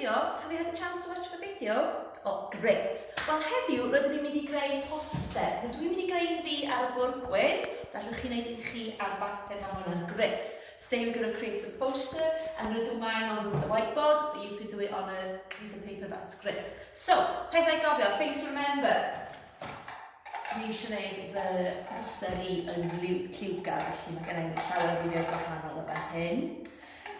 video? Have you had a chance to watch the video? Oh, great. Wel, heddiw, rydyn ni'n mynd i greu poster. Rydyn ni'n mynd i greu fi ar y bwrdd gwyn. Gallwch chi wneud i chi ar bapur am hwnna'n great. Today we're going to create a poster. I'm going to do mine on the whiteboard, but you could do it on a piece of paper, that's great. So, pethau gofio, things to remember. Dwi eisiau gwneud fy poster i yn lliwgar, felly mae gen i llawer o fideo gwahanol o fan hyn.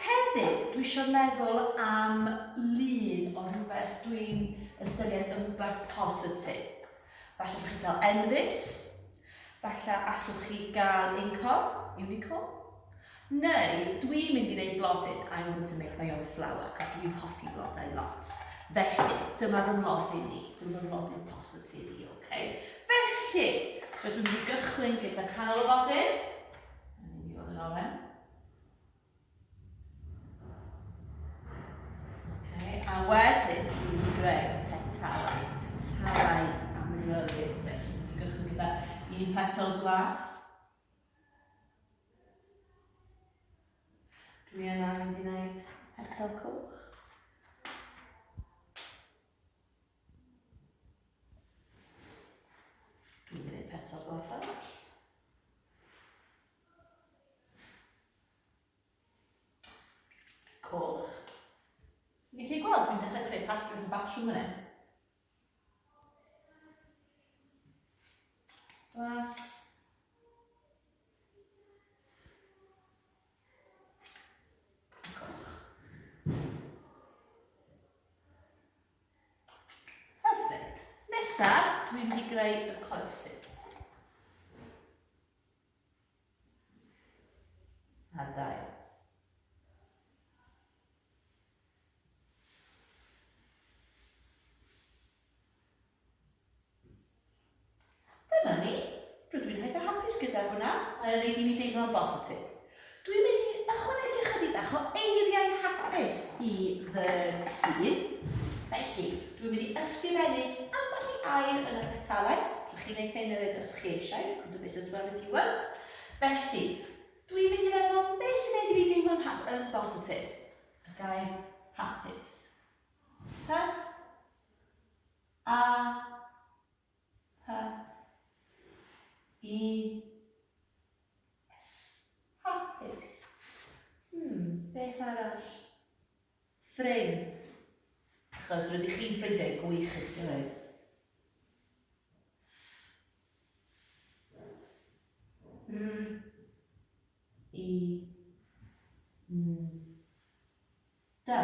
Hefyd, dwi eisiau meddwl am lun o rhywbeth dwi'n ystyried yn rhywbeth positif. Falle allwch chi gael enfys, falle allwch chi gael unicorn, neu dwi'n mynd i wneud blodyn. I'm going to make my own flower, cos dwi'n hoffi blodau lot. Felly, dyma fy mlodyn i, dyma fy mlodyn positif i, okay? Felly, so dwi'n mynd i gychwyn gyda canol y flodyn. Mae'n mynd i fod yn oren. A wedyn, dwi'n mynd i greu petalau amryliad. Felly, dwi'n mynd i gychwyn gyda un petal glas. Dwi yna mynd i wneud petal cwch. Dwi'n mynd i wneud petal glas arall. Coch. Ni'n gallu gweld, dwi'n dechrau creu patrwm y batrwm yna. Glas. Coch. Hyfryd. Nesaf, dwi'n mynd i greu y coesyn. A dail. Dyma ni. Rydw i'n eitha hapus gyda hwnna, a yn ei mi deimlo'n positif. Dwi'n mynd i ychwanegu chydig bach o eiriau hapus i fy hun. Felly, dwi'n mynd i ysgrifennu ambell i air yn y petalau. Allwch chi wneud hyn os chi eisiau, you can do this as well if you want. Felly, dwi'n mynd i feddwl beth sy'n ei fi deimlo'n positif. Y gair hapus. Hy. A. Hy. I. S. Hapus. Beth arall? Ffrind. Achos rydych chi'n ffrindiau gwych i'ch gilydd. I. Da.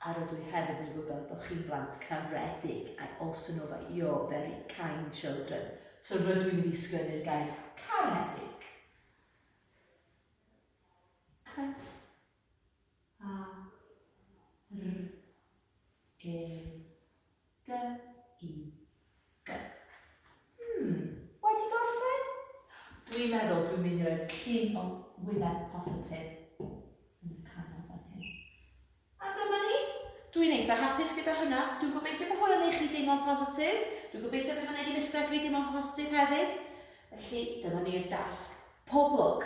A rydw i hefyd yn gwybod bod chi'n blant caredig. I also know that you're very kind children. So rydw i'n mynd i sgwennu'r gair caredig. C. A. R. E. D. I. G. Wedi gorffen? Dwi'n meddwl dwi'n mynd i roed llun o wyneb positif yn y canol fan hyn. A dyma ni. Dwi'n eitha hapus gyda hwnna. Dwi'n gobeithio bod hwnna'n eich chi deimlo'n positif. Dwi'n gobeithio bod hwnna'n ei ddisgrifio fi deimlo'n positif hefyd. Felly, dyma ni'r dasg. Pob lwc.